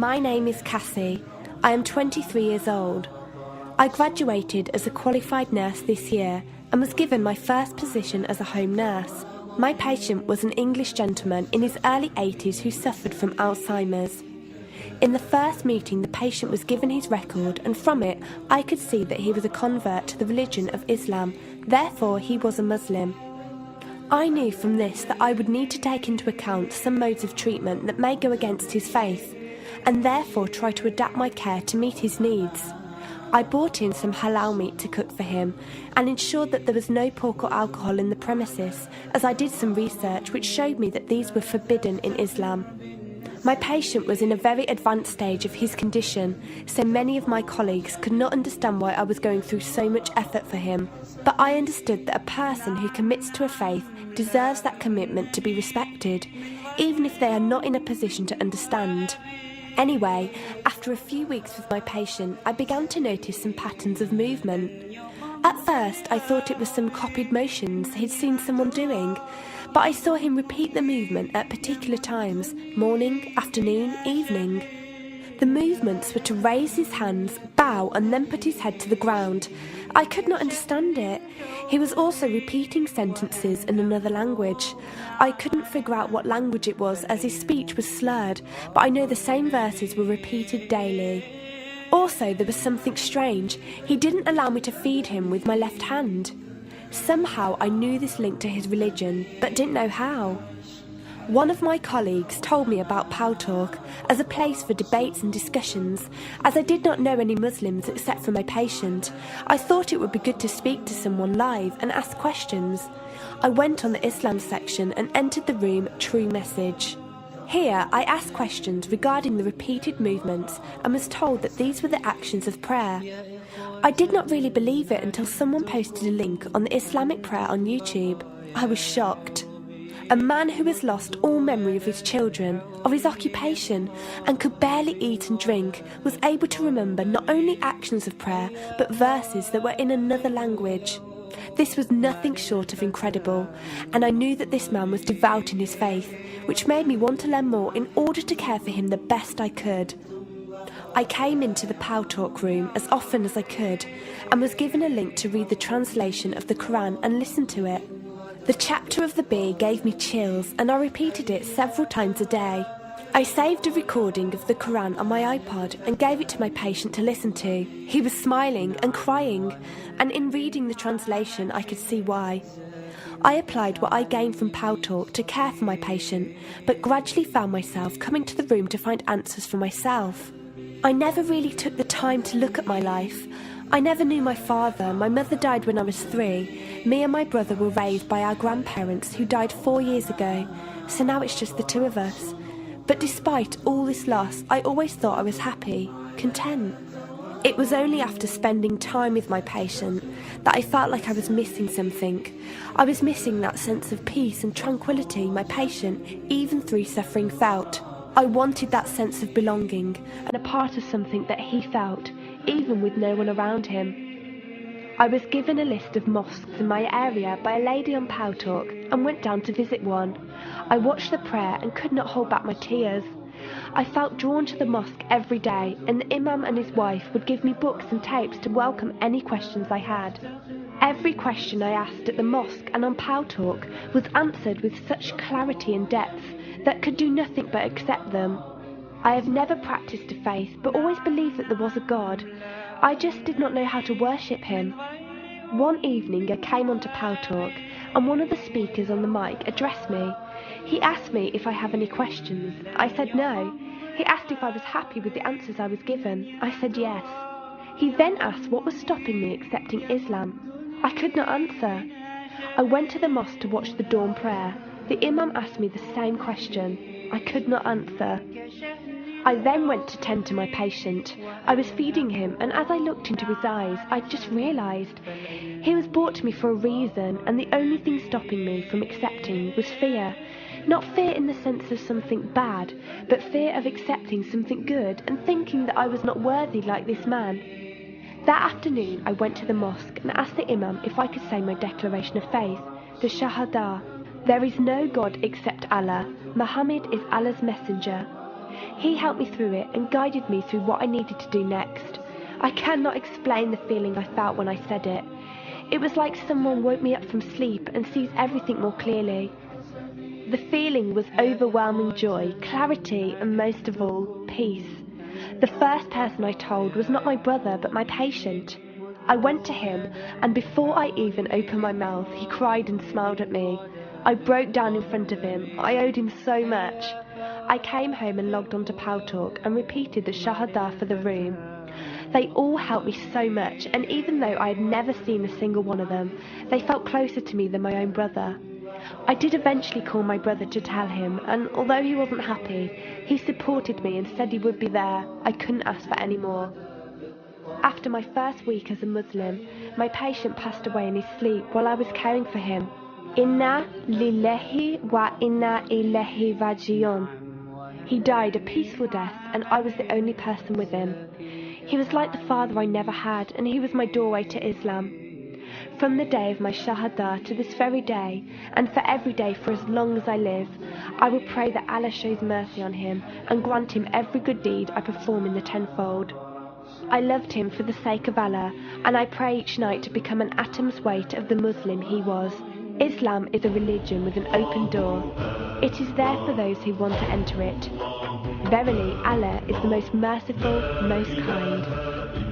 My name is Cassie. I am 23 years old. I graduated as a qualified nurse this year and was given my first position as a home nurse. My patient was an English gentleman in his early 80s who suffered from Alzheimer's. In the first meeting, the patient was given his record, and from it I could see that he was a convert to the religion of Islam, therefore he was a Muslim. I knew from this that I would need to take into account some modes of treatment that may go against his faith, and therefore try to adapt my care to meet his needs. I bought in some halal meat to cook for him and ensured that there was no pork or alcohol in the premises, as I did some research which showed me that these were forbidden in Islam. My patient was in a very advanced stage of his condition, so many of my colleagues could not understand why I was going through so much effort for him. But I understood that a person who commits to a faith deserves that commitment to be respected, even if they are not in a position to understand. Anyway, after a few weeks with my patient, I began to notice some patterns of movement. At first, I thought it was some copied motions he'd seen someone doing, but I saw him repeat the movement at particular times: morning, afternoon, evening. The movements were to raise his hands, bow, and then put his head to the ground. I could not understand it. He was also repeating sentences in another language. I couldn't figure out what language it was, as his speech was slurred, but I know the same verses were repeated daily. Also, there was something strange. He didn't allow me to feed him with my left hand. Somehow I knew this linked to his religion, but didn't know how. One of my colleagues told me about Paltalk as a place for debates and discussions. As I did not know any Muslims except for my patient, I thought it would be good to speak to someone live and ask questions. I went on the Islam section and entered the room True Message. Here I asked questions regarding the repeated movements and was told that these were the actions of prayer. I did not really believe it until someone posted a link on the Islamic prayer on YouTube. I was shocked. A man who has lost all memory of his children, of his occupation, and could barely eat and drink, was able to remember not only actions of prayer, but verses that were in another language. This was nothing short of incredible, and I knew that this man was devout in his faith, which made me want to learn more in order to care for him the best I could. I came into the Paltalk room as often as I could, and was given a link to read the translation of the Quran and listen to it. The chapter of the bee gave me chills, and I repeated it several times a day. I saved a recording of the Quran on my iPod and gave it to my patient to listen to. He was smiling and crying, and in reading the translation I could see why. I applied what I gained from Paltalk to care for my patient, but gradually found myself coming to the room to find answers for myself. I never really took the time to look at my life. I never knew my father. My mother died when I was 3. Me and my brother were raised by our grandparents who died 4 years ago, so now it's just the two of us. But despite all this loss, I always thought I was happy, content. It was only after spending time with my patient that I felt like I was missing something. I was missing that sense of peace and tranquility my patient, even through suffering, felt. I wanted that sense of belonging and a part of something that he felt, even with no one around him. I was given a list of mosques in my area by a lady on Paltalk and went down to visit one. I watched the prayer and could not hold back my tears. I felt drawn to the mosque every day, and the imam and his wife would give me books and tapes to welcome any questions I had. Every question I asked at the mosque and on Paltalk was answered with such clarity and depth that could do nothing but accept them. I have never practiced a faith, but always believed that there was a God. I just did not know how to worship him. One evening I came onto Paltalk, and one of the speakers on the mic addressed me. He asked me if I have any questions. I said no. He asked if I was happy with the answers I was given. I said yes. He then asked what was stopping me accepting Islam. I could not answer. I went to the mosque to watch the dawn prayer. The imam asked me the same question. I could not answer. I then went to tend to my patient. I was feeding him, and as I looked into his eyes, I just realised he was brought to me for a reason, and the only thing stopping me from accepting was fear. Not fear in the sense of something bad, but fear of accepting something good and thinking that I was not worthy like this man. That afternoon I went to the mosque and asked the imam if I could say my declaration of faith, the Shahada. There is no God except Allah. Muhammad is Allah's messenger. He helped me through it and guided me through what I needed to do next. I cannot explain the feeling I felt when I said it. It was like someone woke me up from sleep and sees everything more clearly. The feeling was overwhelming joy, clarity, and most of all, peace. The first person I told was not my brother, but my patient. I went to him, and before I even opened my mouth, he cried and smiled at me. I broke down in front of him. I owed him so much. I came home and logged onto Paltalk and repeated the Shahada for the room. They all helped me so much, and even though I had never seen a single one of them, they felt closer to me than my own brother. I did eventually call my brother to tell him, and although he wasn't happy, he supported me and said he would be there. I couldn't ask for any more. After my first week as a Muslim, my patient passed away in his sleep while I was caring for him. Inna lillahi wa inna ilaihi raji'un. He died a peaceful death, and I was the only person with him. He was like the father I never had, and he was my doorway to Islam. From the day of my Shahada to this very day, and for every day for as long as I live, I will pray that Allah shows mercy on him and grant him every good deed I perform in the tenfold. I loved him for the sake of Allah, and I pray each night to become an atom's weight of the Muslim he was. Islam is a religion with an open door. It is there for those who want to enter it. Verily, Allah is the most merciful, most kind.